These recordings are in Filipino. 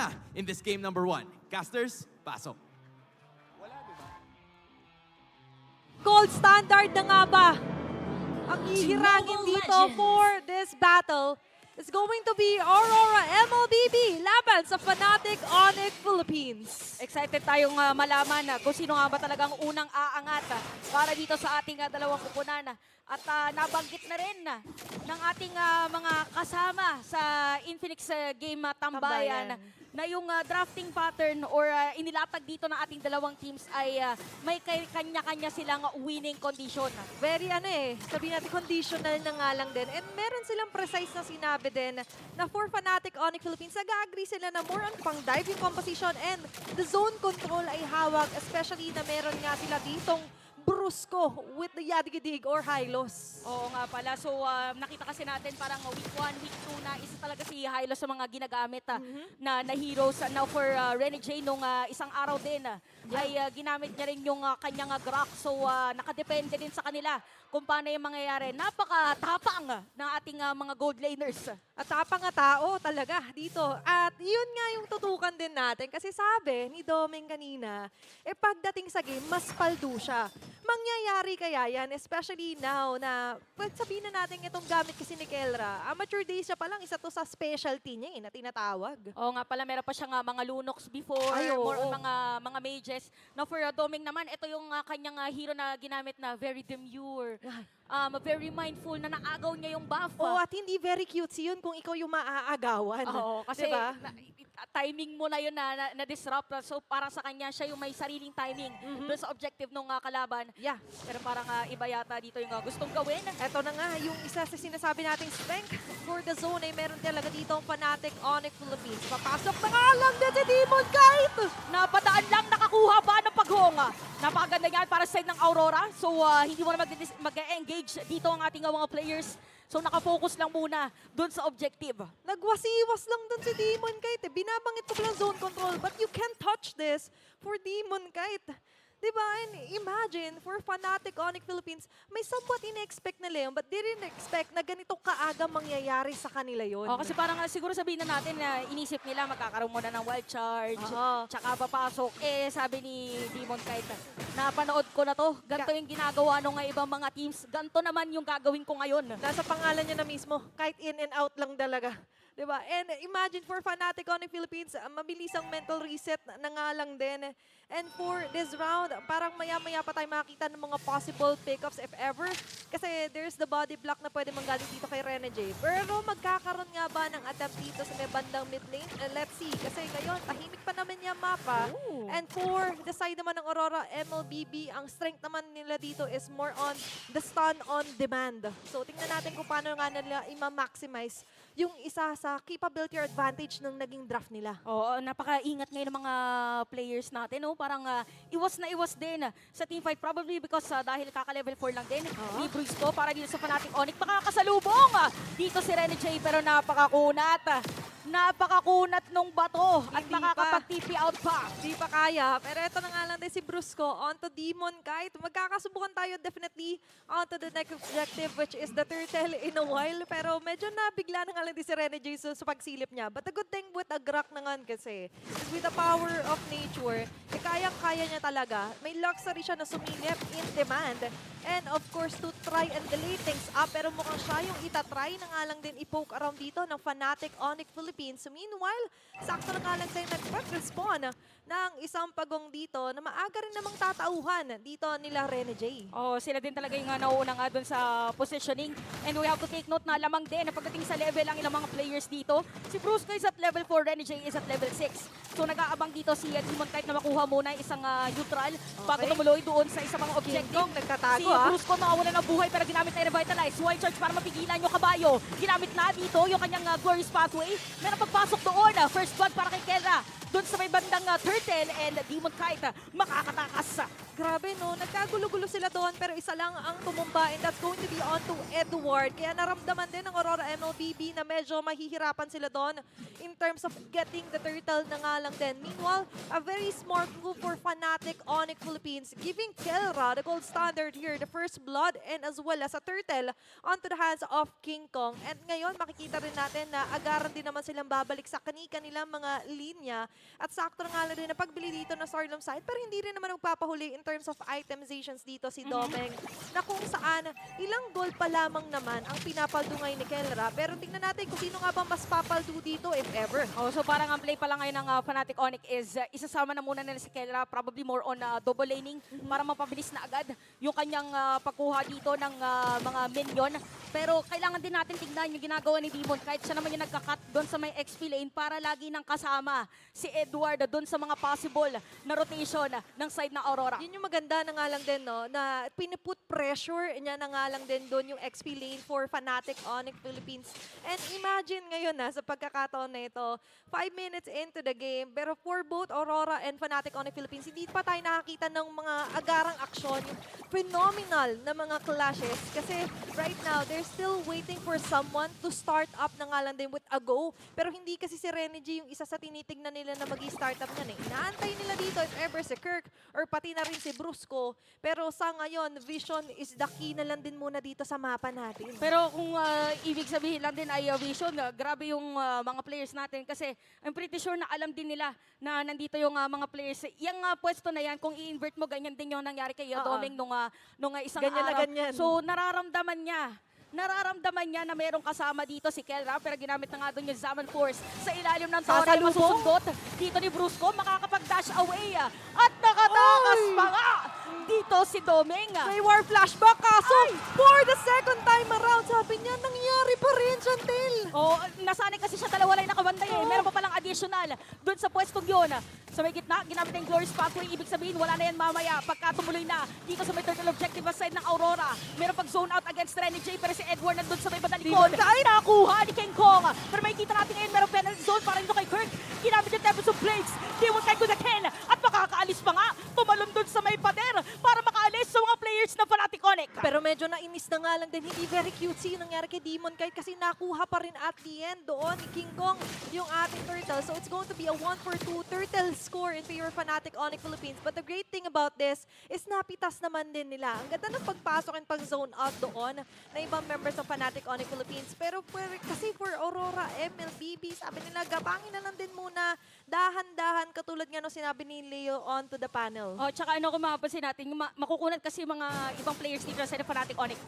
na in this game number 1. Casters, pasok. Gold standard na nga ba ang hihirangin dito for this battle is going to be Aurora MLBB laban sa Fnatic Onyx Philippines. Excited tayong malaman kung sino nga ba talagang unang aangat para dito sa ating dalawang kupunan. At nabanggit na rin ng ating mga kasama sa Infinix Game Tambayan na yung drafting pattern or inilatag dito ng ating dalawang teams ay may kanya-kanya silang winning condition. Very sabihin natin conditional na nga lang din. And meron silang precise na sinabi din na for Fnatic Onyx Philippines, nag-agree sila na more on pang-dive yung composition and the zone control ay hawak, especially na meron nga sila ditong Brusco with the Yadigidig or Hylos. Oo nga pala. So nakita kasi natin parang week 1, week 2 na isa talaga si Hylos sa mga ginagamit na heroes. Now for Rene J nung isang araw din ay ginamit niya rin yung kanyang Grok. So nakadepende din sa kanila kung paano yung mangyayari. Napaka-tapang ng ating mga gold laners. At tapang nga tao talaga dito. At yun nga yung tutukan din natin. Kasi sabi ni Doming kanina, pagdating sa game, mas paldo siya. Mangyayari kaya yan, especially now na, sabihin na natin itong gamit kasi ni Kelra. Amateur days siya pa lang, isa to sa specialty niya na tinatawag. Oo nga pala, meron pa siyang mga Lunox before, Ay, more on mga mages. Now for Doming naman, ito yung kanyang hero na ginamit na very demure. Very mindful na naagaw niya yung buff. At hindi very cutesy yun kung ikaw yung maaagawan. Oo, kasi diba? timing mo na yun na disrupt. So para sa kanya, siya yung may sariling timing doon sa objective ng kalaban. Yeah. Pero parang iba yata dito yung gustong gawin. Eto na nga, yung isa sa sinasabi nating strength for the zone ay meron talaga dito ang Fnatic Onyx Philippines. Papasok na nga lang din si Demon Kite! Napadaan lang, nakakuha ba ng paghonga? Napakaganda yan para sa side ng Aurora. So hindi mo na mag-engage dito ang ating mga players. So nakafocus lang muna dun sa objective. Nagwasiwas lang dun si Demon Kite. Binabangit ko lang zone control, but you can't touch this for Demon Kite. Diba? And imagine, for Fnatic Onyx Philippines, may somewhat in-expect na Leon, but didn't expect na ganito kaaga mangyayari sa kanila yon. Kasi parang siguro sabihin na natin na inisip nila magkakaroon muna ng wild charge, tsaka papasok. Sabi ni Demon Kite, napanood ko na to, ganito yung ginagawa ng ibang mga teams, ganito naman yung gagawin ko ngayon. Nasa pangalan niya na mismo, kahit in and out lang talaga. Diba? And imagine for Fnatic Onyx Philippines, mabilis ang mental reset na nga lang din. And for this round, parang maya-maya pa tayo makakita ng mga possible pickups if ever. Kasi there's the body block na pwede manggaling dito kay Rene J. Pero magkakaroon nga ba ng attempt dito sa may bandang mid lane? Let's see. Kasi ngayon, tahimik pa naman yung mapa. And for the side naman ng Aurora MLBB, ang strength naman nila dito is more on the stun on demand. So tingnan natin kung paano nga nila ima-maximize yung isa sa capability or advantage ng naging draft nila. Oo, napaka-ingat ngayon ng mga players natin. Parang iwas na iwas din sa teamfight. Probably because dahil kaka-level 4 lang din ni Brusco para dito sa Fnatic Onyx. Makakasalubong dito si Rene J pero napakakunat. Napakakunat nung bato at Hindi makakapag-TP out pa. Di pa kaya. Pero ito na nga lang din si Brusco onto Demon Kite. Magkakasubukan tayo definitely onto the next objective which is the turtle in a while. Pero medyo nabigla na nga lang din si Rene J sa pagsilip niya. But the good thing with a Grok na nga kasi is with the power of nature, kayang-kaya niya talaga. May luxury siya na sumilip in demand. And of course, to try and delay things up. Pero mukhang siya yung itatry na nga lang din i-poke around dito ng Fnatic Onyx Philippines. So meanwhile, sakto na nga lang din nag-respawn ng isang pagong dito na maaga rin namang tatauhan dito nila Rene J. Sila din talaga yung nauuna nga dun sa positioning. And we have to take note na lamang din na pagdating sa level ang ilang mga players dito. Si Brusco is at level 4, Rene J is at level 6. So nag-aabang dito si Demon Kite na makuha muna isang neutral bago tumuloy doon sa isang mga objective. Nagtatago Si Brusco nakawala ng buhay pero ginamit na i-revitalize. Wild charge para mapigilan yung kabayo. Ginamit na dito yung kanyang glorious pathway. Meron pagpasok doon. First blood para kay Kelra. Doon sa may bandang turtle and Demon Kite makakatakas Grabe no, nagkagulo-gulo sila doon pero isa lang ang tumumba and that's going to be on to Edward. Kaya naramdaman din ng Aurora MLBB na medyo mahihirapan sila doon in terms of getting the turtle na nga lang din. Meanwhile, a very smart move for Fnatic Onyx Philippines, giving Kelra the gold standard here, the first blood and as well as a turtle onto the hands of King Kong. And ngayon makikita rin natin na agaran din naman silang babalik sa kanilang mga linya at sakto na nga lang din na pagbili dito na Stardom side pero hindi rin naman magpapahuli in terms of itemizations dito si Domeng na kung saan ilang goal pa lamang naman ang pinapaldungay ni Kelra pero tingnan natin kung sino nga ba mas papaldo dito if ever. Oh, so parang ang play pa lang ngayon ng Fnatic Onyx is isasama na muna nila si Kelra, probably more on double laning para mapabilis na agad yung kanyang pagkuha dito ng mga minion. Pero kailangan din natin tignan yung ginagawa ni Demon kahit siya naman yung nagka-cut doon sa may XP lane para lagi nang kasama si Edward doon sa mga possible na rotation ng side ng Aurora. Yun yung maganda na nga lang din, no, na piniput pressure niya na nga lang din doon yung XP lane for Fnatic Onyx Philippines. And imagine ngayon na sa pagkakataon na ito, 5 minutes into the game, pero for both Aurora and Fnatic Onyx Philippines, hindi pa tayo nakakita ng mga agarang aksyon, yung phenomenal na mga clashes. Kasi right now, they're still waiting for someone to start up na nga lang din with a go. Pero hindi kasi si Renegi yung isa sa tinitignan nila na mag-start up niyan eh. Inaantay nila dito if ever si Kirk or pati na rin si Brusco. Pero sa ngayon, vision is the key na lang din muna dito sa mapa natin. Pero kung ibig sabihin lang din ay vision, grabe yung mga players natin kasi I'm pretty sure na alam din nila na nandito yung mga players. Yung pwesto na yan, kung i-invert mo, ganyan din yung nangyari kay Domeng nung isang Ganyan na araw. ganyan. So nararamdaman niya na merong kasama dito si Kelra pero ginamit na nga doon yung Zaman Force sa ilalim ng tower na Sasalubong? masusundot dito ni Brusco, makakapag-dash away at nakatakas Oy! pa nga dito si Domeng. May war flashback kaso for the second time around, sabi niya, nangyari pa rin, Chantel. Oh, nasanay kasi siya dalawa lang nakabanday eh. Meron pa palang additional doon sa pwestong yun. Sa may gitna, ginamit na yung Glorious Pathway. Ibig sabihin, wala na yan mamaya. Pagka tumuloy na dito sa may turtle objective side ng Aurora. Meron pag zone out against Renegade pero si Edward nandun sa may badalikod. Ay, nakuha ni King Kong. Pero may kita natin ngayon, meron penalty zone para dito kay Kirk. Ginamit yung Tempest of Blades. Demon Knight to the Ken. At makakaalis pa nga. Tumalon dun sa may pader para makaalis sa mga players na Fnatic Onyx. Pero medyo nainis na nga lang din, hindi very cutesy yung nangyari kay Demon kahit kasi nakuha pa rin at the end doon ni King Kong yung ating turtle. So it's going to be a 1-for-2 turtle score in favor of Fnatic Onyx Philippines. But the great thing about this is napitas naman din nila. Ang ganda ng pagpasok and pag-zone out doon na ibang members of Fnatic Onyx Philippines. Pero kasi for Aurora, MLBB, sabi nila, gabangin na lang din muna, dahan-dahan, katulad nga nung sinabi ni Leo on to the panel. Oh, tsaka ano kung mapapansin natin, makukunat kasi mga ibang players dito sa Fnatic Onyx.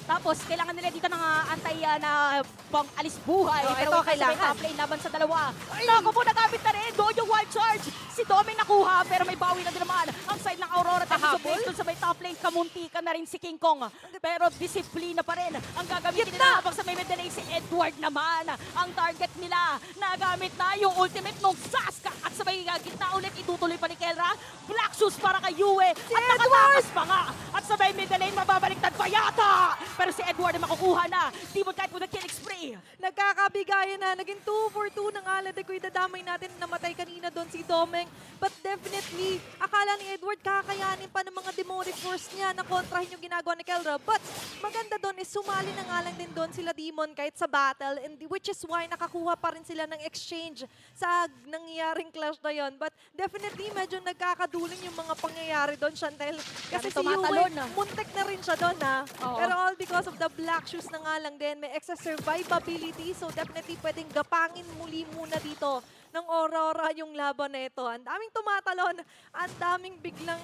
Tapos, kailangan nila dito ng antay na pang alis buhay. Oh, pero ito wait, kailangan. Top lane laban sa dalawa. Naku po, nagamit na rin. Doon yung wild charge. Si Domeng nakuha, pero may bawi na din naman. Ang side ng Aurora, tapos doon sa may top lane, kamunti ka na rin si King Kong. Pero disiplina pa rin. Ang gagamitin nila habang sa may medalay si Edward naman. Ang target nila, nagamit na yung ultimate nung Saska. At sa may gitna ulit, itutuloy pa ni Kelra. Black shoes para kay Yue. At nakatakas pa nga. At sa may middle lane, mababaliktad pa yata. Pero si Edward ay makukuha na. Demon Knight with a killing spree. Nagkakabigayan na. Naging 2-for-2 ng Alad. Kung idadamay natin, namatay kanina doon si Domeng. But definitely, akala ni Edward kakayanin pa ng mga demonic force niya na kontrahin yung ginagawa ni Kelra. But maganda doon is sumali na nga lang din doon sila Demon kahit sa battle. And which is why nakakuha pa rin sila ng exchange sa nangyaring clash na yon. But definitely, medyo nagkakaduling yung mga pangyayari doon, Chantel. Kasi si tumatalon, Yue, muntik na rin siya doon, ha? Oo. Pero all because of the black shoes na nga lang din. May extra survivability. So definitely pwedeng gapangin muli muna dito ng Aurora yung laban na ito. Ang daming tumatalon. Ang daming biglang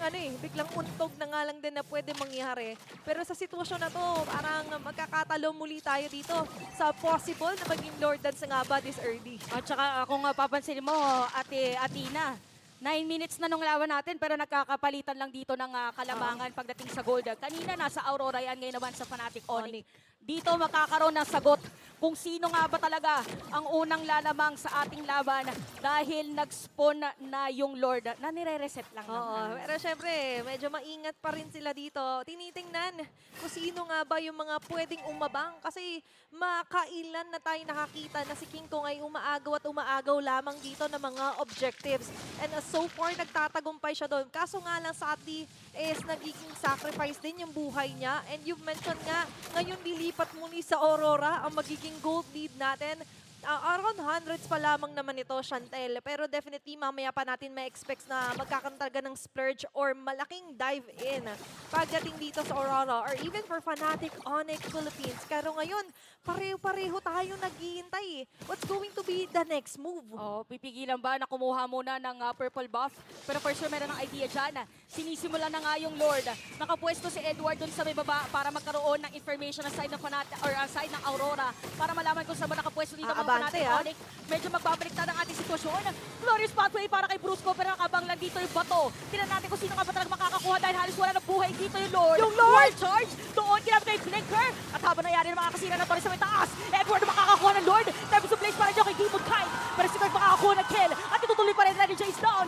untog na nga lang din na pwede mangyari. Pero sa sitwasyon na to, parang magkakatalo muli tayo dito sa possible na maging Lord Dance nga ba this early. At saka kung papansin mo, Ate Athena, 9 minutes na nung laban natin pero nagkakapalitan lang dito ng kalamangan pagdating sa gold. Kanina nasa Aurora yan, ngayon naman sa Fnatic Onyx. dito magkakaroon ng sagot kung sino nga ba talaga ang unang lalamang sa ating laban dahil nag-spawn na yung Lord na nire-reset lang Oo, naman. pero syempre, medyo maingat pa rin sila dito. Tinitingnan kung sino nga ba yung mga pwedeng umabang kasi makailan na tayo nakakita na si King Kong ay umaagaw at umaagaw lamang dito ng mga objectives. And so far, nagtatagumpay siya doon. Kaso nga lang sadly is nagiging sacrifice din yung buhay niya. And you've mentioned nga, ngayon lilipat muli sa Aurora ang magiging gold lead natin. Around hundreds pa lamang naman ito, Chantel. Pero definitely, mamaya pa natin may expect na magkakaroon talaga ng splurge or malaking dive in pagdating dito sa Aurora or even for Fnatic Onyx Philippines. Pero ngayon, pareho-pareho tayo nag-iintay. What's going to be the next move? Oh, pipigilan ba na kumuha muna ng purple buff? Pero for sure, meron ng idea dyan. Sinisimula na nga yung Lord. Nakapwesto si Edward dun sa may baba para magkaroon ng information na side ng Fnatic or side ng Aurora para malaman kung saan ba nakapwesto dito mga Abante, Fnatic ah. Onyx. Medyo magbabaliktad ang ating sitwasyon. Glorious pathway para kay Brusco pero nakabang lang dito yung bato. Tingnan natin kung sino nga ba talaga makakakuha dahil halos wala ng buhay dito yung Lord. Yung Lord! Wild charge! Doon ginamit na yung Blinker. At habang nangyari ng mga kasira ng Torres sa may taas, Edward makakakuha ng Lord. Time to place para dyan kay Demon Kite. Pero si Kite makakakuha ng kill. At itutuloy pa rin na ni Jace down.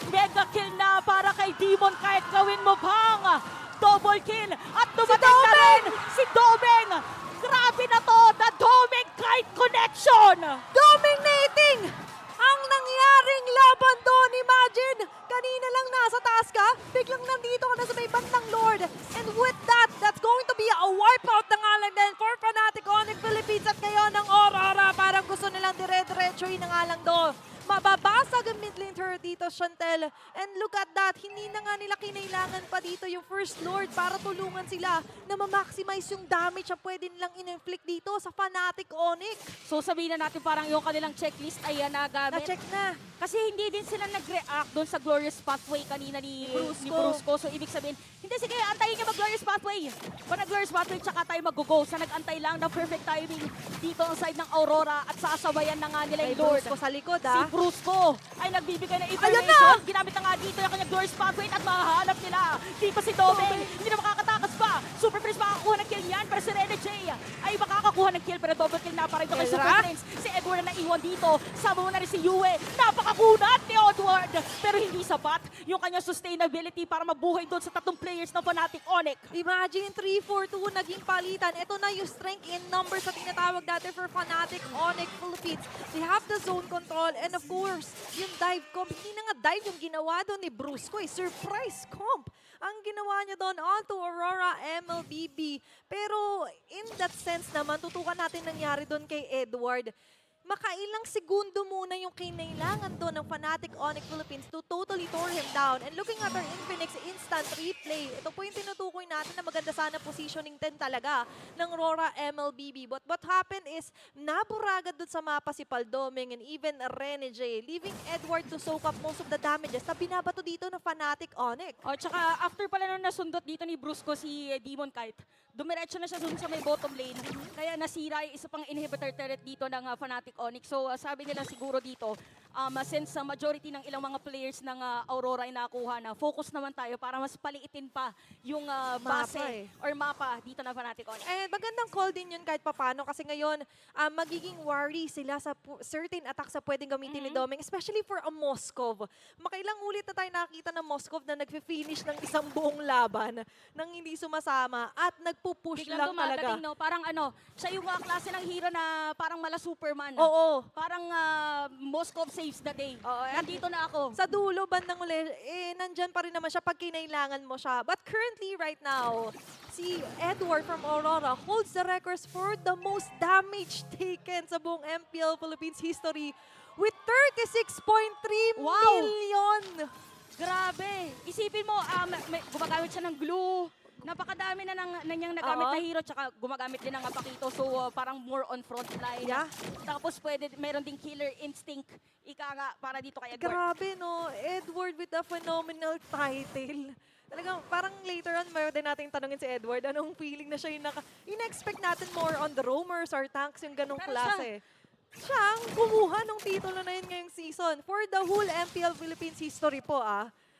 Mega kill na para kay Demon Kite. Gawin mo bang double kill. At dumating na rin si Domeng. Grabe na to, the Domeng Kite connection. Dominating ang nangyaring laban doon. Imagine, kanina lang nasa taas ka, biglang nandito ka na sa may bandang Lord. And with that, that's going to be a wipeout na nga lang din for Fnatic Onyx Philippines at ngayon ng Aurora. Parang gusto nilang dire-diretsuhin na nga lang doon. Mababasag ang mid lane turret dito, Chantel. And look at that, hindi na nga nila kinailangan pa dito yung First Lord para tulungan sila na ma-maximize yung damage na pwede nilang in-inflict dito sa Fnatic Onyx. So sabihin na natin parang yung kanilang checklist ay nagamit. Na-check na. Kasi hindi din sila nag-react doon sa Glorious Pathway kanina ni Brusco. Brusco. So ibig sabihin, hindi sige, antayin niya mag-Glorious Pathway. Pag nag-Glorious Pathway, tsaka tayo mag-go. Sa nag-antay lang ng perfect timing dito ang side ng Aurora at sasabayan na nga nila Kay yung Lord. Brusco sa likod, Si ah. Brusco ay nagbibigay ng Ayun information. na! Ginamit na nga dito yung kanyang Glorious Pathway at mahahanap nila. Dito si Domeng, hindi na makakatakas pa. Super Prince makakakuha ng kill niyan, pero si Rene J ay makakakuha ng kill, pero double kill na para ito kay Elra? Super Prince. Si Edward na naiwan dito. Sama mo na rin si Yue. Napakakunat ni Edward. Pero hindi sapat yung kanyang sustainability para mabuhay doon sa tatlong players ng Fnatic Onyx. Imagine 3-4-2 naging palitan. Ito na yung strength in numbers na tinatawag dati for Fnatic Onyx Philippines. They have the zone control and of course, yung dive comp. Hindi na nga dive yung ginawa doon ni Brusco. Surprise comp ang ginawa niya doon onto Aurora MLBB. Pero in that sense naman, tutukan natin nangyari doon kay Edward. Makailang segundo muna yung kinailangan doon ng Fnatic Onyx Philippines to totally tore him down. And looking at our Infinix instant replay, ito po yung tinutukoy natin na maganda sana positioning 10 talaga ng Aurora MLBB. But what happened is, naburagad doon sa mapa si Paldoming and even Rene J, leaving Edward to soak up most of the damages na binabato dito ng Fnatic Onyx. O, tsaka after pala nung nasundot dito ni Brusco si Demon Kite, dumiretso na siya dun sa may bottom lane. Kaya nasira yung isa pang inhibitor turret dito ng Fnatic Onyx. So sabi nila siguro dito, since majority ng ilang mga players ng Aurora ay nakuha na, focus naman tayo para mas paliitin pa yung base or mapa dito ng Fnatic Onyx. Eh, magandang call din yun kahit papano kasi ngayon, magiging worry sila sa certain attacks na pwedeng gamitin ni Domeng, especially for a Moskov. Makailang ulit na tayo nakakita ng Moskov na nagfi-finish ng isang buong laban nang hindi sumasama at nagpupush Biglang lang talaga. dumadating, no? Parang siya yung klase ng hero na parang mala Superman. Oo. Parang Moskov saves the day. Oo, Nandito na ako. Sa dulo, bandang uli, nandyan pa rin naman siya pag kinailangan mo siya. But currently, right now, si Edward from Aurora holds the records for the most damage taken sa buong MPL Philippines history with 36.3 Wow! million. Grabe. Isipin mo, gumagamit siya ng glue. Napakadami na niyang nagamit Oo. na hero, tsaka gumagamit din ng Apakito. So, parang more on front line. Yeah. Tapos, meron ding killer instinct. Ika nga, para dito kay Edward. Grabe, no? Edward with a phenomenal title. Talagang parang later on, mayroon din nating tanungin si Edward, anong feeling na siya yung ina-expect natin more on the roamers or tanks, yung ganong Pero klase. Siya ang kumuha ng titulo na yun ngayong season for the whole MPL Philippines history po,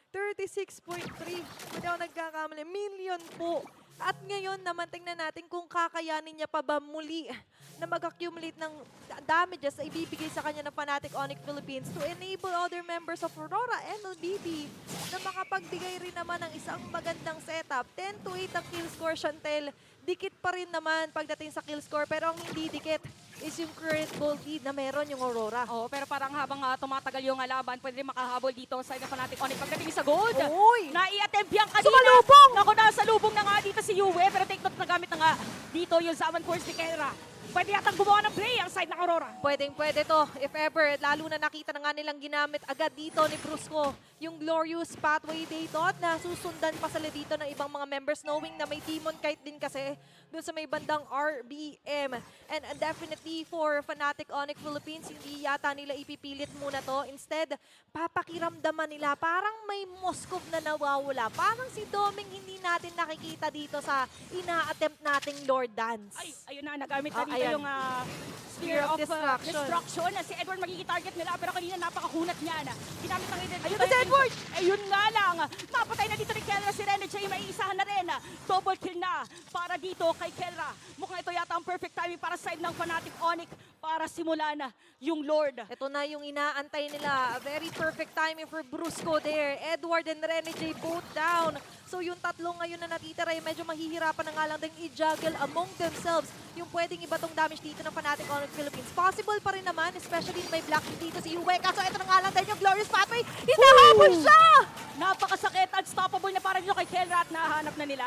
36.3, kung di ako nagkakamali, million po At ngayon naman, tingnan natin kung kakayanin niya pa ba muli na mag-accumulate ng damages na ibibigay sa kanya ng Fnatic Onyx Philippines to enable other members of Aurora MLBB na makapagbigay rin naman ng isang magandang setup. 10 to 8 ang kill score, Chantel. Dikit pa rin naman pagdating sa kill score, pero ang hindi dikit is yung current gold lead na meron yung Aurora. Oo, pero parang habang tumatagal yung laban, pwede rin makahabol dito sa Fnatic Onyx pagdating sa gold. Uy! Nai-attempt yan kanina. Sumalubong! Naku, nasa lubong na nga dito si Yue, pero take note na gamit na nga dito yung Zaman Force ni Kelra. Pwede yatang gumawa ng play ang side ng Aurora. Pwede to, if ever. Lalo na nakita na nga nilang ginamit agad dito ni Brusco yung Glorious Pathway they thought na susundan pa sila dito ng ibang mga members knowing na may Demon Kite din kasi doon sa may bandang RBM. And definitely for Fnatic Onyx Philippines, hindi yata nila ipipilit muna to. Instead, papakiramdaman nila parang may Moskov na nawawala. Parang si Doming hindi natin nakikita dito sa ina-attempt nating Lord Dance. Ay, ayun na, nagamit na Oh, dito ayan. yung Spear of Destruction. Destruction. Si Edward magiging target nila, pero kanina napakahunat niya na. Ginamit ng Eden. Ayun na si Edward! Ayun nga lang. Mapatay na dito ni Kelra si Rene J. May isahan na rin. Double kill na para dito kay Kelra. Mukhang ito yata ang perfect timing para sa side ng Fnatic Onyx para simulan na yung Lord. Ito na yung inaantay nila. A very perfect timing for Brusco there. Edward and Rene J both down. So yung tatlo ngayon na natitira ay medyo mahihirapan na nga lang din i-juggle among themselves yung pwedeng iba tong damage dito ng Fnatic Onyx Philippines. Possible pa rin naman, especially may block dito si Yue. Kaso ito na nga lang din yung Glorious Pathway. Hinahabol siya! Napakasakit, unstoppable na para dito kay Kelra at nahanap na nila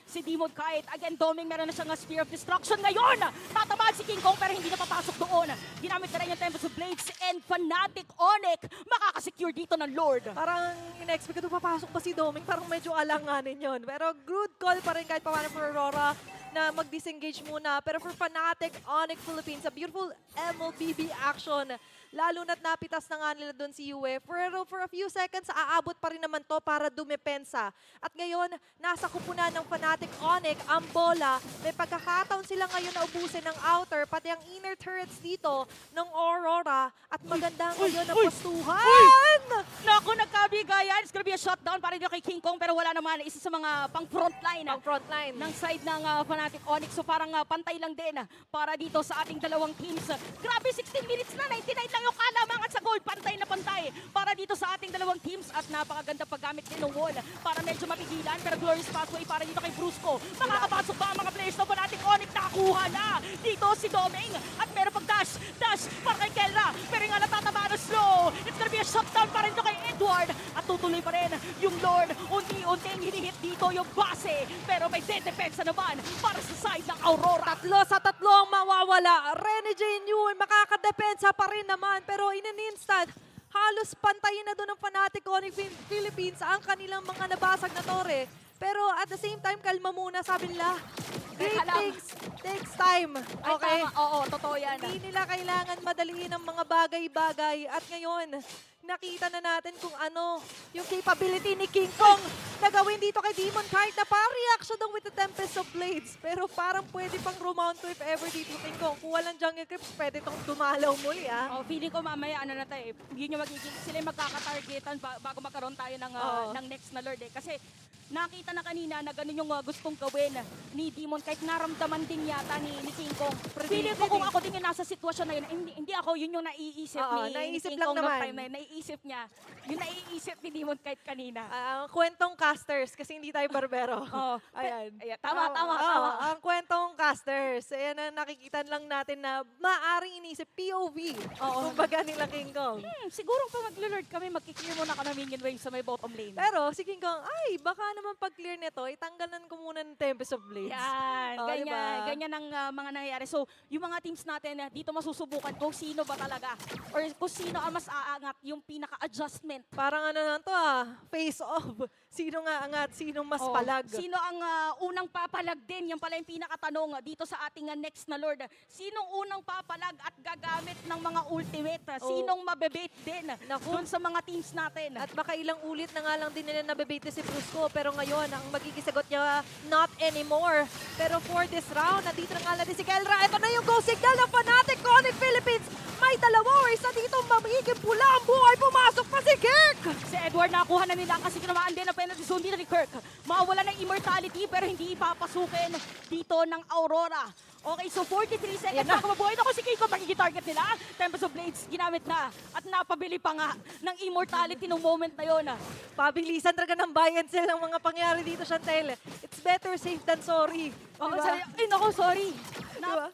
si Demon Kite. Again, Doming meron na siyang Spear of Destruction ngayon. Tatamaan si King Kong pero hindi na papasok doon. Ginamit na rin yung Tempest of Blades and Fnatic Onyx makakasecure dito ng Lord. Parang in-expect ko papasok pa si Doming. Parang medyo alanganin yun. Pero good call pa rin kahit paano for Aurora na mag-disengage muna. Pero for Fnatic Onyx Philippines, a beautiful MLBB action. Lalo na't napitas na nga nila doon si Yue. Pero for a few seconds, aabot pa rin naman to para dumepensa. At ngayon, nasa kupunan ng Fnatic Onyx ang bola. May pagkakataon sila ngayon na ubusin ng outer, pati ang inner turrets dito ng Aurora. At maganda ngayon na postuhan! Naku, nagkabigayan. It's gonna be a shutdown para dito kay King Kong pero wala naman. Isa sa mga pang frontline Ang frontline. ng side ng Fnatic Onyx. So parang pantay lang din para dito sa ating dalawang teams. Grabe, 16 minutes na, 99 lang yung kalamangan sa goal. Pantay na pantay para dito sa ating dalawang teams. At napakaganda paggamit din ng wall para medyo mapigilan. Pero Glorious Pathway para dito kay Brusco. Makakapasok ba ang mga players ng Fnatic Onyx? Nakakuha na dito si Doming. At meron pag dash para kay Kelra. Pero nga natatama na slow. It's gonna be a shutdown para dito kay Edward. At tutuloy pa rin yung Lord. Unti-unting hinihit dito yung base. Pero may dedepensa naman para sa side ng Aurora. Tatlo sa tatlo ang mawawala. Rene J. Newell makakadepensa pa rin naman. Pero in an instant, halos pantayin na doon ng Fnatic Onyx Philippines ang kanilang mga nabasag na torre. Pero at the same time, kalma muna, sabi nila. Great Teka lang. things takes time. Ay, Okay? tama. Oo, totoo yan. Hindi nila kailangan madaliin ang mga bagay-bagay. At ngayon, nakita na natin kung ano yung capability ni King Kong na gawin dito kay Demon Kite na pa-react siya daw with the Tempest of Blades. Pero parang pwede pang rumount to if ever dito King Kong. Kung walang jungle creeps, pwede tong dumalaw muli ah. Oh, feeling ko mamaya ano na tayo, yun yung magiging sila yung magkakatargetan bago magkaroon tayo ng Oo. ng next na Lord Kasi nakita na kanina na ganun yung gustong gawin ni Demon kahit naramdaman din yata ni King Kong. Feeling ko kung ako din yung nasa sitwasyon na yun, hindi ako yun yung naiisip Oo, ni naiisip King lang Kong nung naman. time na yun. Naiisip niya, yung naiisip ni Demon kahit kanina. Ang kwentong casters, kasi hindi tayo barbero. Oo. Ayan. Ayan, tama, Oo, tama, oo, tama. Ang kwentong casters, ayan na nakikita lang natin na maaaring inisip POV. Oo. Kumbaga nila King Kong. Siguro pa mag-lord kami, mag-clear muna kami minion wave sa may bottom lane. Pero si King Kong, ay, baka naman pag-clear nito, itanggalan ko muna ng Tempest of Blades. Yan, Oh, ganyan, diba? ganyan ang mga nangyayari. So, yung mga teams natin, dito masusubukan kung sino ba talaga or kung sino ang mas aangat yung pinaka-adjustment. Parang ano na to face off. Sino nga angat, sino mas Oh, palag. Sino ang unang papalag din? Yan pala yung pinakatanong dito sa ating next na Lord. Sinong unang papalag at gagamit ng mga ultimate? Oh. Sinong mabebait din Naku. dun sa mga teams natin? At baka ilang ulit na nga lang din nila nabebate si Brusco. Pero ngayon, ang magigisagot niya, not anymore. Pero for this round, nandito na nga lang din si Kelra. Ito na yung go signal ng Fnatic Onyx Philippines. May dalawa or isa dito magiging pula ang buhay. Pumasok pa si Kirk! Si Edward nakakuha na nila kasi tinamaan din ang penalty zone dito ni Kirk. Mawala ng immortality pero hindi ipapasukin dito ng Aurora. Okay, so 43 seconds Ayan na. na mabuhay. Ako si Keiko, magiging target nila. Tempest of Blades, ginamit na. At napabili pa nga ng immortality nung moment na yon. Pabilisan talaga ng buy and sell ng mga pangyari dito, Chantel. It's better safe than sorry. Oh, Diba? ay, naku, sorry. Diba?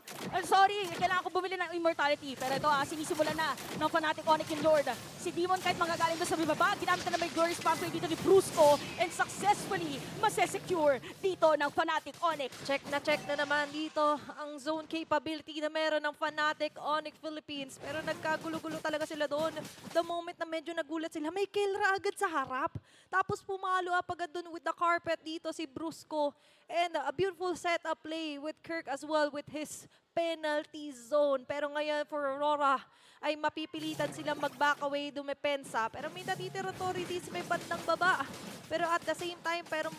Sorry, kailangan ko bumili ng immortality. Pero ito, sinisimulan na ng Fnatic Onyx and Lord. Si Demon kahit magagaling doon sa bibaba, ginamit na may Glorious Pathway dito ni Brusco and successfully masesecure dito ng Fnatic Onyx. Check na naman dito ang zone capability na meron ng Fnatic Onyx Philippines. Pero nagkagulo-gulo talaga sila doon. The moment na medyo nagulat sila, may Kelra agad sa harap. Tapos pumalo agad doon with the carpet dito si Brusco. And a beautiful setup play with Kirk as well with his penalty zone. Pero ngayon for Aurora ay mapipilitan silang mag-back away, dumepensa. Pero may natitiritorry din sa may bandang baba. Pero at the same time, pero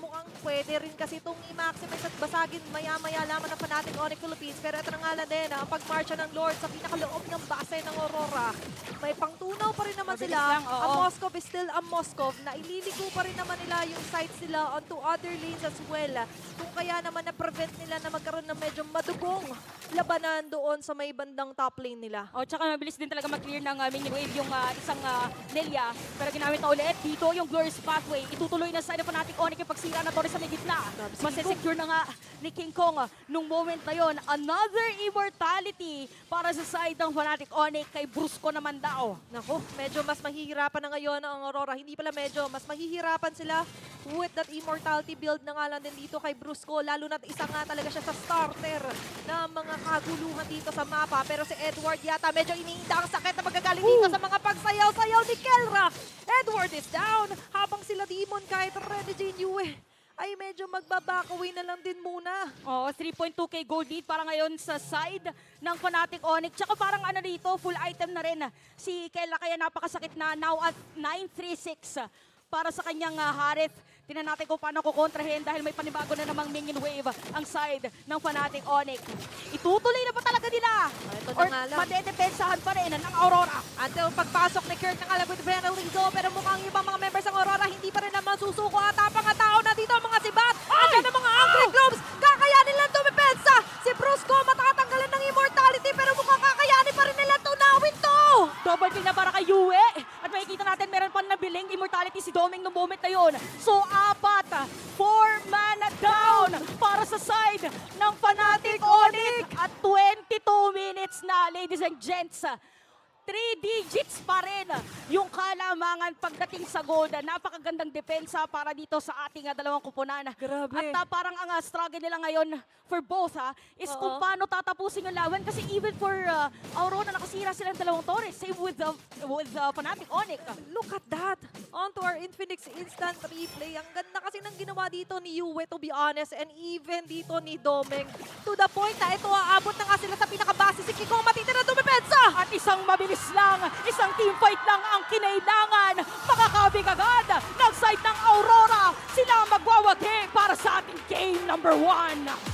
mukhang pwede rin kasi itong i-maximize at basagin maya-maya lamang ng Fnatic Onyx Philippines. Pero ito na nga lang din, ang pagmarcha ng Lord sa pinakaloob ng base ng Aurora. May pangtunaw pa rin naman Mabilis sila. lang, oo. Ang Moskov is still ang Moskov na ililigo pa rin naman nila yung sights nila onto other lanes as well. Kung kaya naman na-prevent nila na magkaroon ng medyo madugong labanan doon sa may bandang top lane nila. O, tsaka mabilis din talaga mag-clear ng minion wave yung isang Nelia. Pero ginamit na ulit dito yung Glorious Pathway. Itutuloy na sa side ng Fnatic Onyx yung pagsira na torre sa may gitna. Grabe si Masesecure na nga ni King Kong nung moment na yon. Another immortality para sa side ng Fnatic Onyx kay Brusco naman daw. Naku, medyo mas mahihirapan na ngayon ang Aurora. Hindi pala medyo, mas mahihirapan sila with that immortality build na nga lang din dito kay Brusco. Lalo na isa nga talaga siya sa starter ng mga kaguluhan dito sa mapa. Pero si Edward yata medyo iniinda ang sakit na magagaling dito sa mga pagsayaw-sayaw ni Kelra. Edward is down habang sila Demon kahit Ready Jane Yue ay medyo magbabakaway na lang din muna. Oh, 3.2k gold lead para ngayon sa side ng Fnatic Onyx. Tsaka parang ano dito, full item na rin si Kela kaya napakasakit na now at 936 para sa kanyang Harith. Tingnan natin kung paano kukontrahin dahil may panibago na namang minion wave ang side ng Fnatic Onyx. Itutuloy na ba talaga nila? Ito na Or nga lang. madedepensahan pa rin ng Aurora? Until pagpasok ni Kirk ng alam with penalty zone, pero mukhang ibang mga members ng Aurora hindi pa rin naman susuko at tapang nga tao na dito ang mga sibat. Andiyan ang mga Angry Globes, kakayanin lang dumipensa. Si Brusco matatanggalan ng immortality pero mukhang kakayanin pa rin nila tunawin to. Double kill na para kay Yue. At makikita natin meron pa nabiling immortality si Doming noong moment na yun. So 4 mana down para sa side ng Fnatic Onyx. At 22 minutes na, ladies and gents. 3 digits pa rin yung kalamangan pagdating sa gold. Napakagandang depensa para dito sa ating dalawang kupunan. Grabe. At parang ang struggle nila ngayon for both is kung paano tatapusin yung laban. Kasi even for Aurora, nakasira silang dalawang torres. Same with Fnatic Onyx. Look at that. On to our Infinix instant replay. Ang ganda kasi ng ginawa dito ni Yue, to be honest, and even dito ni Domeng. To the point na ito, aabot na nga sila sa pinakabase. Si Kiko matitira dumipensa. At isang mabilis lang, isang team fight lang ang kinailangan. Makakabig agad ng side ng Aurora. Sila ang magwawagi para sa ating game number 1.